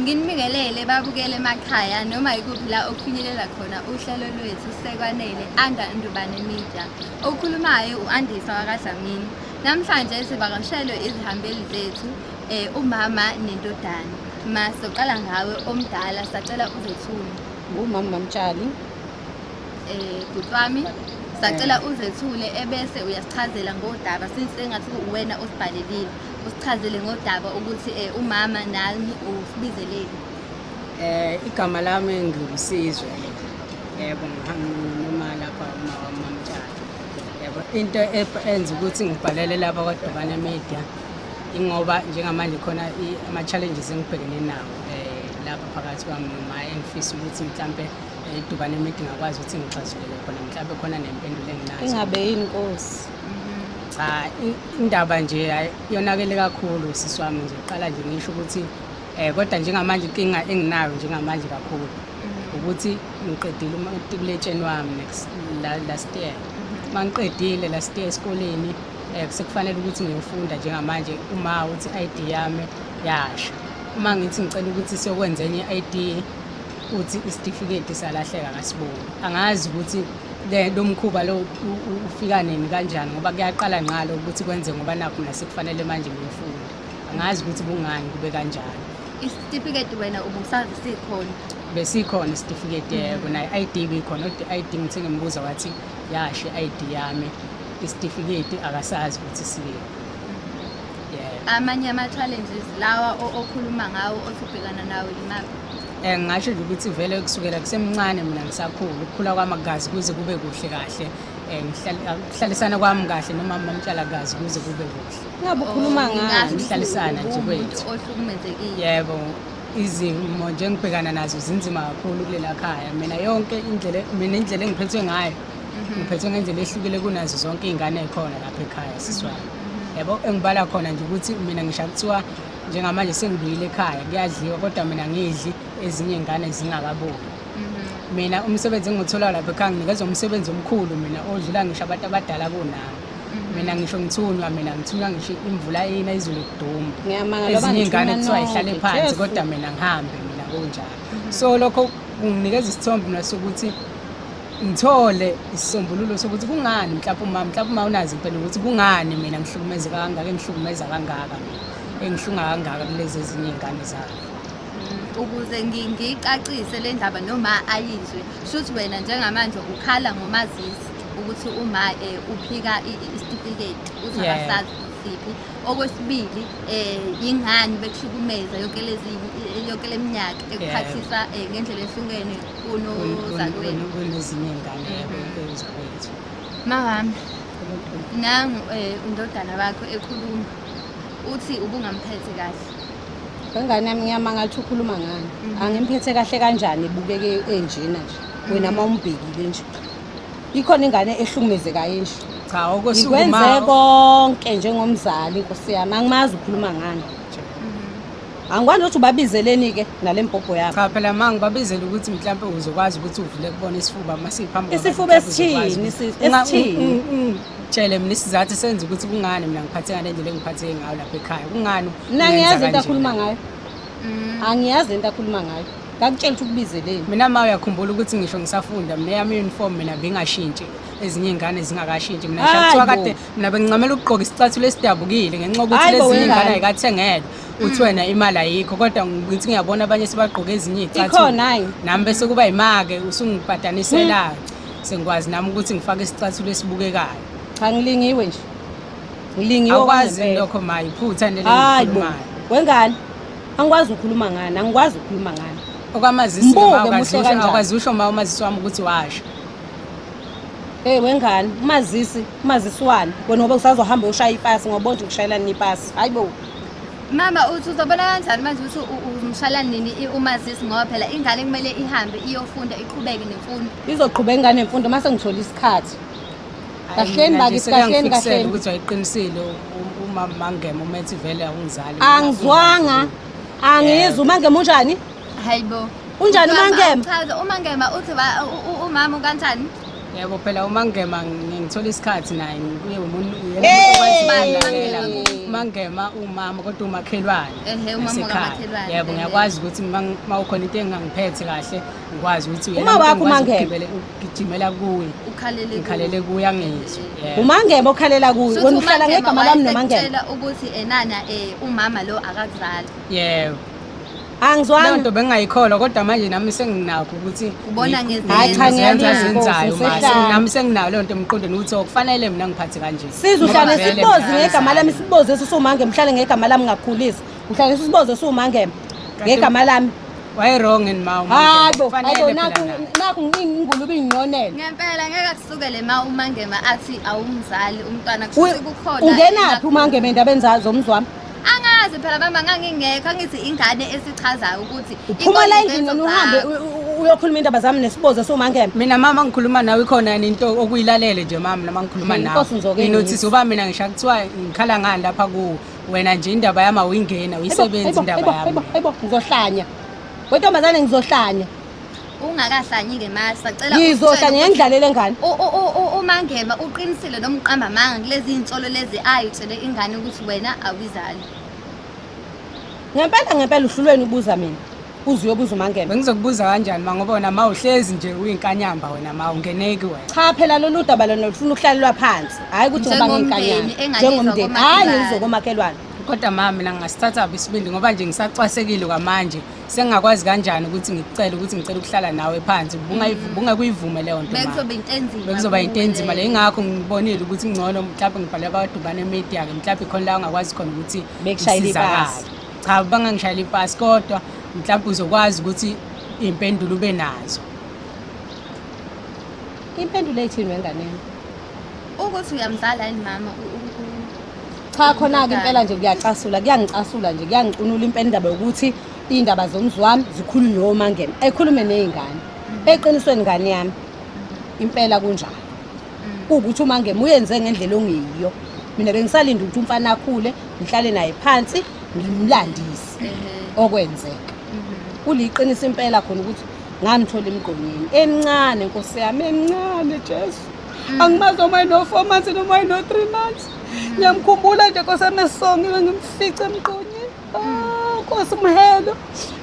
Nginibingelele babukele emakhaya noma yikuphi la okufinyelela khona uhlelo lwethu Sekwanele under Ndubane Media. Okhulumayo u-Andisa wakwaDlamini. Namhlanje sivakashelwe izihambeli zethu umama nendodana. Masoqala ngawe omdala sacela uzethule. Ngumama Mamtshali. Bhuti wami sacela uzethule ebese uyasichazela ngodaba since engathi uwena osibhalelile. Usichazele ngodaba ukuthi umama nami usibizeleni. Igama lami ngilusizwe. Yebo noma lapha uMamtshali. Yebo into enza ukuthi ngibhalele lapha kwaDubane Media ingoba njengamanje khona ama challenges engibhekene nawo lapha phakathi kwami noma engifisa ukuthi mhlambe iDubane Media ngakwazi ukuthi ngixazulule khona mhlambe khona nempendulo enginazo. Ingabe yinkosi. Cha indaba nje yonakele kakhulu sisi wami nje uqala nje ngisho ukuthi kodwa njengamanje inkinga enginayo njengamanje kakhulu ukuthi ngiqedile umatikuletsheni wami last year. Mangiqedile last year esikoleni sekufanele ukuthi ngiyofunda njengamanje uma uthi ID yami yasha. Uma ngithi ngicela ukuthi siyokwenza enye ID uthi isitifiketi salahleka ngasiboni. Angazi ukuthi lo mkhuba lo ufika nini kanjani ngoba kuyaqala ngqalo ukuthi kwenze ngoba nakho nasekufanele manje ngiyofunda. Angazi ukuthi kungani kube kanjani. Isitifiketi wena ubusazi sikhona. Besikhona isitifiketi yebo na ID bikhona kodwa ID ngithe ngimbuza wathi yashe ID yami isitifiketi akasazi ukuthi sibe. Amanye ama challenges lawa okhuluma ngawo osubhekana nawo imaphi? Ngisho nje ukuthi vele kusukela kusemncane mina ngisakhula ukukhula kwami akazi kuze kube kuhle kahle ngihlalisana kwami kahle noma Mamtshali kazi kuze kube kuhle. Ngabe ukhuluma ngani? Ngihlalisana nje kwethu. Ohlukumezekile. Yebo izimo nje ngibhekana nazo zinzima kakhulu kulela khaya mina yonke indlela engiphethwe ngayo ngiphethwe ngendlela ehlukile kunazo zonke izingane ezikhona lapha ekhaya siswami. Yebo engibala khona nje ukuthi mina ngisho kuthiwa njengamanje sengibuyile ekhaya kuyadliwa kodwa mina ngidli ezinye izingane zingakaboni. Mina umsebenzi engithola lapha ekhaya nginikezwe umsebenzi omkhulu mina odlula ngisho abantu abadala kunami. Mina ngisho ngithunywa ngithunywa ngisho imvula ina izulu kuduma. Ezinye izingane kuthiwa ihlale phansi kodwa mina ngihambe mina kunjalo. So lokho kunginikeza isithombe nasokuthi ngithole isisombululo sokuthi kungani mhlawumbe uma unazi impela ukuthi kungani mina ngihlukumezeka kangaka engihlukumeza kangaka engihlunga kangaka kulezi ezinye izingane zami. Ukuze ngicacise le ndaba noma ayizwe shothi wena njengamanje ukhala ngomazisi ukuthi uma uphika isitifiketi uzabasazi siphi. Okwesibili ingani bekuhlukumeza yonke leminyaka ekuphathisa ngendlela ehlukene kunozalweni kunezinye izingane ezakwethu. Mama nangu undodana wakho ekhuluma uthi ubungamphethe kahle. Ngengane yami ngiyamanga ukuthi ukhuluma ngani. Angimphethe kahle kanjani ebukeke enjena nje. Wena mawumbhekile nje. Ikhona ingane ehlukumezekayo nje. Cha okwesukuma ikwenze konke njengomzali Nkosi yami angimazi ukhuluma ngani. Angikwazi ukuthi ubabizeleni ke nalempopho yakho. Cha phela mangibabizela ukuthi mhlawumbe uzokwazi ukuthi uvule kubona isifuba masiphambi isifuba esithini esithini. Tshele mina isizathu senza ukuthi kungani mina ngiphathe ngale ndlela engiphathe ngayo lapha ekhaya. Kungani? Mina ngiyazi into akhuluma ngayo. Angiyazi into akhuluma ngayo. Ngakutshela ukuthi ukubizeleni. Mina ma uyakhumbula ukuthi ngisho ngisafunda mina yami uniform mina bengashintshi ezinye izingane zingakashintshi mina ngishathiwa kade mina bengincamela ukugqoka isicathulo esidabukile ngenxa ukuthi lezi izingane ayikathengelwe uthi wena imali ayikho kodwa ngithi ngiyabona abanye sebagqoka ezinye izicathulo ikhona hayi nami bese kuba imake usungibhadanisela sengikwazi nami ukuthi ngifake isicathulo esibukekayo. Cha ngilingiwe nje. Ngilingiwe akwazi lokho mayi iphutha nelikhulumayo. Wengane angikwazi ukukhuluma ngani angikwazi ukukhuluma ngani. Okwamazisi akwazi usho ma umazisi wami ukuthi washa. Wengane umazisi wani wena ngoba usazohamba ushaya ipasi ngoba nje ngishayelana ipasi hayibo. Mama uthi uzobona kanjani manje ukuthi umshayelana nini umazisi ngoba phela ingane kumele ihambe iyofunda iqhubeke nemfundo. Izoqhubeka ingane nemfundo mase ngithola isikhathi. Kahleni bakithi kahleni ukuthi wayiqinisile uma mangema umethi vele awungizali. Angizwanga angizwa umangema unjani? Hayibo. Unjani umangema? Chaza umangema uthi umama kanjani? Yebo phela uma ngema ngithola isikhathi naye ngibuye umuntu mangema umama kodwa umakhelwane. Umama kamakhelwane. Yebo ngiyakwazi ukuthi mawukhona into engangiphethe kahle ngikwazi ukuthi Uma wakho uMangema ngigijimela kuye. Ngikhalele kuye angizwe. uMangema okhalela kuye wena uhlala ngegama lami noMangema Wayesekuthela ukuthi enana umama lo akakuzali. Yebo. angizwanga Lento bengayikholwa kodwa manje nami senginakho ukuthi Ubona ngezinto. Hayi, cha, ngiyabonga, ngizenzayo Nkosi, mase usehlala. nami senginayo lento emqondweni ukuthi okufanele mina ngiphathe kanje. sizuhlale Ngoba vele siboze mina ngegama lami siboze sisumangema mhlale ngegama lami ngakhulisa uhlale siboze sumangema ngegama lami Why wrong in ma? hayibo nakho ngingulubi nginonela Ngempela ngeke akusukele umangema athi awumzali umntwana kusuke kukhona. ungenaphi uMangema endabeni zomzwami Angazi phela mama ngangingekho angithi ingane esichazayo ukuthi uphuma la endlini uhambe uyokhuluma indaba zami nesiboze sumangema Mina mama ngikhuluma nawe khona into okuyilalele nje mama nama ngikhuluma nawe. Inkosi Nzoke Nginothisa uba mina ngisho kuthiwa ngikhala ngani lapha ku wena nje indaba yami awuyingena uyisebenza indaba yami. hayibo ngizohlanya wentombazane ngizohlanya ungakahlanyi ke mase sacela ngizohlanya ngidlalele ngani umangema uqinisile nomqamba manga kulezi insolo lezi ayitshele ingane ukuthi wena awizali. ngempela uhlulweni ubuza mina uze uyobuza uMangema Bengizokubuza kanjani ngoba wena ma uhlezi nje uyinkanyamba wena ma ungeneki wena. cha phela lolu daba lona lufuna ukuhlalelwa phansi hayi ukuthi ngoba nginkanyana njengomndeni hayi ngizokomakhelwane Kodwa mama mina ngingasithatha isibindi ngoba nje ngisacwasekile kwamanje sengingakwazi kanjani ukuthi ngicela ukuhlala nawe phansi bungekuyivume leyo nto bekuzoba into enzima. bekuzoba into enzima le ingakho ngibonile ukuthi ngcono mhlawumbe ngibhale abadubane emedia ke mhlawumbe khona la ungakwazi khona ukuthi Bekushayela ipasi. cha bangangishayela ipasi kodwa mhlawumbe uzokwazi ukuthi impendulo ube nazo. impendulo ethini wenganeni Ukuthi uyamzala yini mama cha khona-ke impela nje kuyangicasula nje kuyangicunula impela yokuthi iy'ndaba zomzwami zikhulunywe oMangema ekhulume ney'ngane eqinisweni ngane yami impela kunjalo kuwukuthi uMangema uyenze ngendlela ongeyiyo mina bengisalinde ukuthi umfana akhule ngihlale naye phansi ngimlandise okwenzeka kuliqiniso impela khona ukuthi ngamthola emgqonyeni emncane nkosi yami emncane Jesu angimazi noma ino-4 months noma ino-3 months ngiyamkhumbula nje nkosi yami esongile ngimfice emgqonyeni nkosi mhelo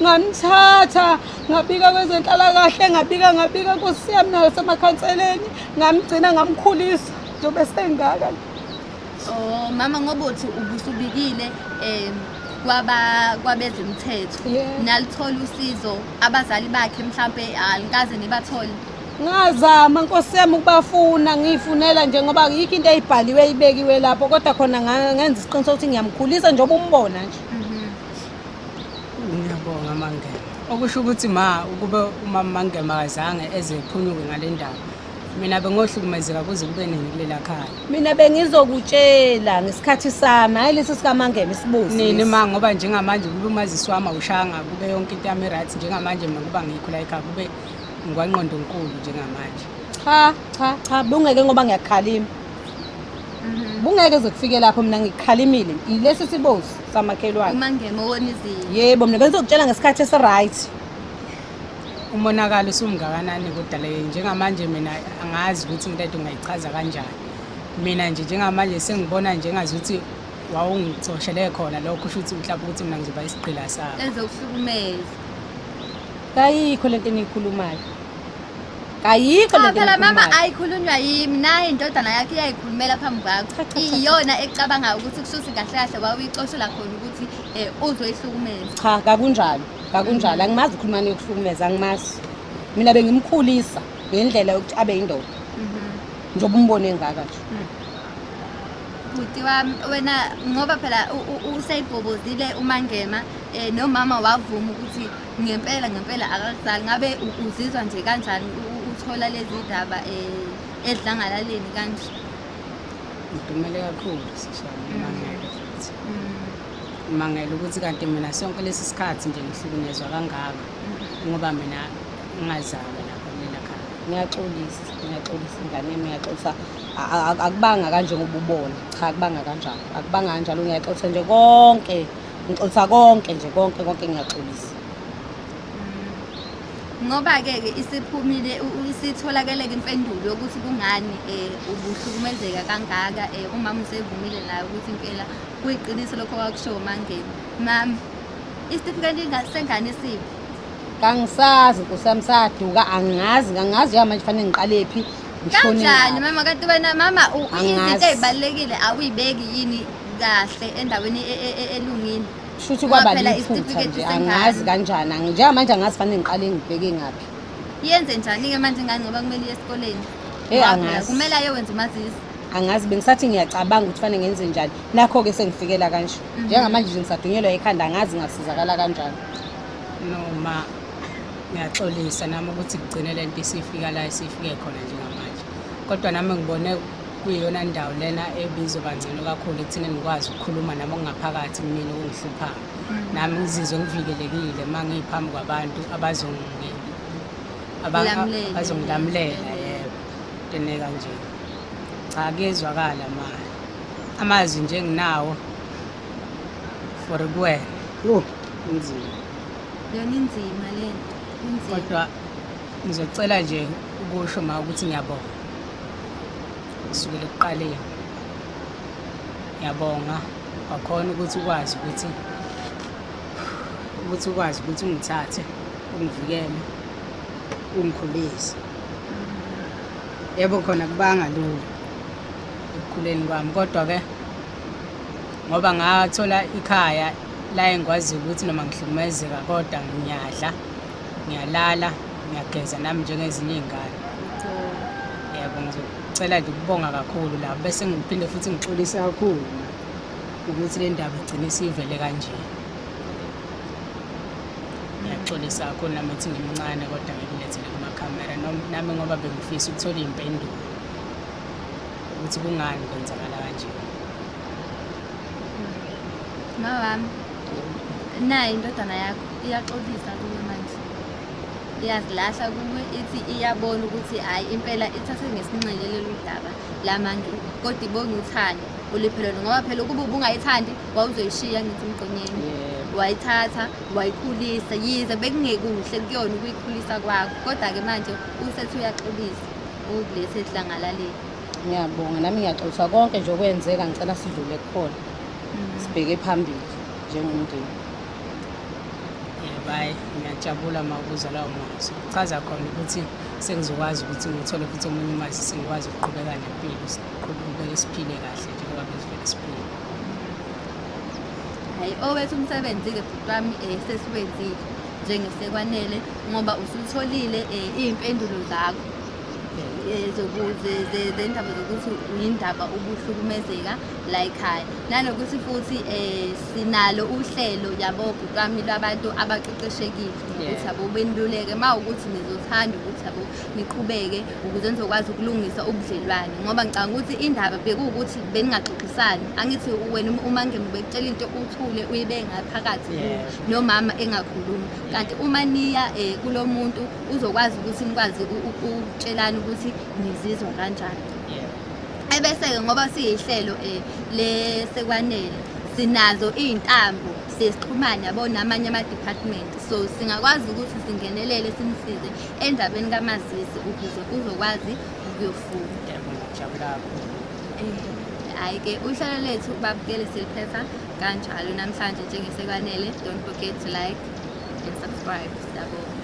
ngamthatha ngabika kwezenhlalakahle ngabika nkosi yami nayo semakhanseleni ngamgcina ngamkhulisa njobe sengaka Oh mama ngoba uthi ubusubikile kwabezemthetho nalithola usizo abazali bakhe mhlambe alikaze nibathole. ngazama nkosi yami ukubafuna ngiyifunela nje ngoba yikho into eyibhaliwe ibekiwe lapho kodwa khona ngenza isiqiniseko ukuthi ngiyamkhulisa njengoba umbona nje Ngiyabonga Mangema. Okusho ukuthi ukube umama Mangema akazange ezephunyuke ngale ndaba. Mina bengohlukumezeka kuze kube nini kulela khaya. mina bengizokutshela ngesikhathi sami hayi lesi sikaMangema isibuzi Nini ma ngoba njengamanje kube umazisi wami awushanga kube yonke into yami right njengamanje mina kuba ngikho la ekhaya kube ngwaqondo enkulu njengamanje. cha bungeke ngoba ngiyakhalima bungeke zokufike lapho mina ngikhalimile ilesi sibozi samakhelwane uMangema wona izinto. yebo mina bengizokutshela ngesikhathi esi-right Umonakalo usumngakanani kodwa le njengamanje mina angazi ukuthi into ungayichaza kanjani. Mina nje njengamanje sengibona njengazuthi wawungixoshele khona lokho kusho ukuthi mhlawumbe ukuthi mina ngizoba isiqila sakho. Ezokuhlukumeza. kayikho lento eniyikhulumayo kayikho lento Phela mama eniyikhulumayo ayikhulunywa yimi naye indodana yakhe iyayikhulumela phambi kwakho. Iyona ecabanga ukuthi kususi kahle kahle wawuyixoshela khona ukuthi uzoyihlukumeza. cha kakunjalo angimazi ukhulumani yokuhlukumeza angimazi mina bengimkhulisa ngendlela yokuthi abe yindoda njengoba umbone engaka nje Buti wami wena ngoba phela useyibhobozile uMangema nomama wavuma ukuthi ngempela akakuzali ngabe uzizwa nje kanjani uthola lezi ndaba edlangalaleni kanje. Ngidumele kakhulu sishaya Mangela futhi. Mangela ukuthi kanti mina sonke lesi sikhathi nje ngihlukunyezwa kangaka ngoba mina ngingazalwa lapha kulela khaya. ngiyaxolisa ingane yami ngiyaxolisa akubanga kanje ngoba ubona cha akubanga kanjalo ngiyaxolisa nje konke ngixolisa konke ngiyaxolisa Ngoba-ke isiphumile isitholakele-ke impendulo yokuthi kungani ubuhlukumezeka kangaka umama usevumile naye ukuthi impela kuyiqiniso lokho kwakushiwo uMangeni. Mama, isitifiketi sengane siphi? Kangisazi Nkosi yami, saduka angazi manje fanele ngiqale phi ngishone Kanjani ngaphi. mama, kanti wena mama Angazi. izinto ey'balulekile awuyibeki yini kahle endaweni elungile? Shuthi Ngoba kwaba phela liphutha isitifiketi nje, sengane. angazi kanjani. Njengamanje angazi fanele ngiqale ngibheke ngaphi. Yenze njani-ke manje ingane ngoba kumele iye esikoleni? Eh, Ngoba angazi. phela kumele ayowenza umazisi. Angazi bengisathi ngiyacabanga ukuthi fanele ngenze njani. Nakho-ke sengifikela kanje. Njengamanje nje ngisadunyelwa ikhanda, angazi ngasizakala kanjani. Noma ngiyaxolisa nami ukuthi kugcine le nto isifika la isifike khona njengamanje. Kodwa nami ngibone kuyiyona ndawo lena ebizoba ngcono kakhulu ekutheni ngikwazi ukukhuluma nami okungaphakathi kumina okungihluphayo. Nami ngizizwe ngivikelekile uma ngiphambi kwabantu Lamlela. bazongilamulela, yebo. Into kanje. Cha, kuyezwakala manje. Amazwi nje enginawo for kuwena. Inzima. Yona inzima le nto, inzima. Kodwa ngizocela nje ukusho ma ukuthi ngiyabonga. Kusukela ekuqaleni. Ngiyabonga wakhona ukuthi ukwazi ukuthi ungithathe, ungivikele, ungikhulise. Yebo khona kubanga lula ekukhuleni kwami, kodwa-ke ngoba ngathola ikhaya la engikwaziyo ukuthi noma ngihlukumezeka kodwa ngiyadla, ngiyalala, ngiyageza nami njengezinye iy'ngane. Yebo, ngizocela nje ukubonga kakhulu la bese ngiphinde futhi ngixolise kakhulu ukuthi le ndaba igcine isivele kanje. Ngiyaxolisa kakhulu nami ethi ngimncane kodwa ngikulethele kumakhamera nami ngoba bengifisa ukuthola iy'mpendulo ukuthi kungani kwenzakala kanje. Mama wami, nayi indodana yakho iyaxolisa kuwe manje. Iyazilahla kuwe ithi iyabona ukuthi hhayi impela ithathe ngesinxele lolu daba laMangeni. Kodwa ibonge uthando uliphelele ngoba phela ukuba ubungayithandi wawuzoyishiya ngithi Mgqonyeni. Wayithatha, wayikhulisa, yize bekungekuhle kuyona ukuyikhulisa kwakho. Kodwa-ke manje usethi uyaxolisa ukulethe edlangalaleni. Ngiyabonga nami ngiyaxolisa konke nje okwenzeka, ngicela sidlule kukhona. Sibheke phambili njengomndeni. Yebo, hhayi ngiyajabula uma ukuzwa lawo mazwi. Kuchaza khona ukuthi sengizokwazi ukuthi ngithole futhi omunye umazisi sengikwazi ukuqhubeka nempilo, siqhubeke siphile kahle njengoba besivele siphile. Hhayi, owethu umsebenzi-ke bhuti wami sesiwenzile njengesekwanele ngoba usutholile iy'mpendulo zakho zendaba zokuthi yindaba ubuhlukumezeka la ekhaya. Nanokuthi futhi sinalo uhlelo yabo bhuti wami lwabantu abaqeqeshekile ukuthi abo beniluleke mawukuthi nizothanda ukuthi abo niqhubeke ukuze nizokwazi ukulungisa ubudlelwane ngoba ngicabanga ukuthi indaba bekuwukuthi beningaxoxisani. Angithi wena uMangeni bekutshela into uthule uyibeke ngaphakathi nomama engakhulumi, kanti uma niya kulo muntu uzokwazi ukuthi nikwazi ukutshelana ukuthi nizizwa kanjani. Ebese-ke ngoba siyihlelo lesekwanele sinazo iy'ntambo sesixhumane yabo namanye ama-department, so singakwazi ukuthi singenelele simsize endabeni kamazisi ukuze uzokwazi ukuyofunda. Yebo, ngiyajabula kakhulu. Hhayi-ke uhlelo lethu babukele siliphetha kanjalo namhlanje njengesekwanele. Don't forget to like and subscribe. Siyabonga.